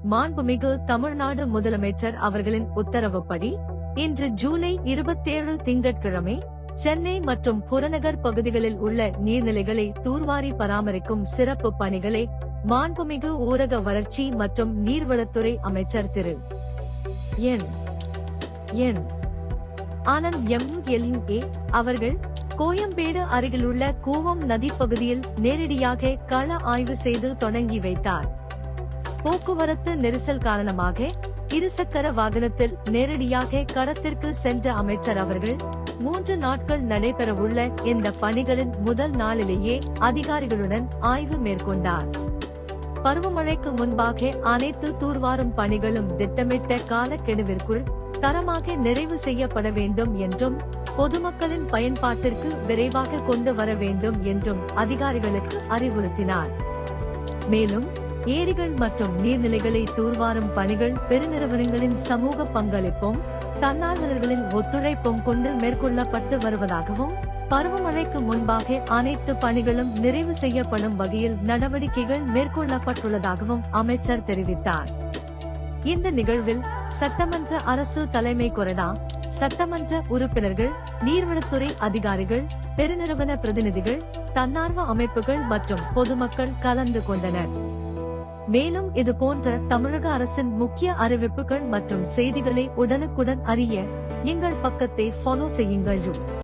மாண்புமிகு தமிழ்நாடு முதலமைச்சர் அவர்களின் உத்தரவுப்படி இன்று ஜூலை 27 திங்கட்கிழமை சென்னை மற்றும் புறநகர் பகுதிகளில் உள்ள நீர்நிலைகளை தூர்வாரி பராமரிக்கும் சிறப்பு பணிகளை மாண்புமிகு ஊரக வளர்ச்சி மற்றும் நீர்வளத்துறை அமைச்சர் திரு என் ஆனந்த் எம்எல்ஏ அவர்கள் கோயம்பேடு அருகிலுள்ள கூவம் நதி பகுதியில் நேரடியாக கள ஆய்வு செய்து தொடங்கி வைத்தார். போக்குவரத்து நெரிசல் காரணமாக இருசக்கர வாகனத்தில் நேரடியாக களத்திற்கு சென்ற அமைச்சர் அவர்கள் 3 நாட்கள் நடைபெறவுள்ள இந்த பணிகளின் முதல் நாளிலேயே அதிகாரிகளுடன் ஆய்வு மேற்கொண்டார். பருவமழைக்கு முன்பாக அனைத்து தூர்வாரும் பணிகளும் திட்டமிட்ட காலக்கெடுவிற்குள் தரமாக நிறைவு செய்யப்பட வேண்டும் என்றும் பொதுமக்களின் பயன்பாட்டிற்கு விரைவாக கொண்டு வர வேண்டும் என்றும் அதிகாரிகளுக்கு அறிவுறுத்தினார். மேலும் ஏரிகள் மற்றும் நீர்நிலைகளை தூர்வாரும் பணிகள் பெருநிறுவனங்களின் சமூக பங்களிப்பும் தன்னார்வலர்களின் ஒத்துழைப்பும் கொண்டு மேற்கொள்ளப்பட்டு வருவதாகவும் பருவமழைக்கு முன்பாக அனைத்து பணிகளும் நிறைவு செய்யப்படும் வகையில் நடவடிக்கைகள் மேற்கொள்ளப்பட்டுள்ளதாகவும் அமைச்சர் தெரிவித்தார். இந்த நிகழ்வில் சட்டமன்ற அரசு தலைமை கொறடா, சட்டமன்ற உறுப்பினர்கள், நீர்வளத்துறை அதிகாரிகள், பெருநிறுவன பிரதிநிதிகள், தன்னார்வ அமைப்புகள் மற்றும் பொதுமக்கள் கலந்து கொண்டனர். மேலும் இதுபோன்ற தமிழக அரசின் முக்கிய அறிவிப்புகள் மற்றும் செய்திகளை உடனுக்குடன் அறிய எங்கள் பக்கத்தை ஃபாலோ செய்யுங்கள்.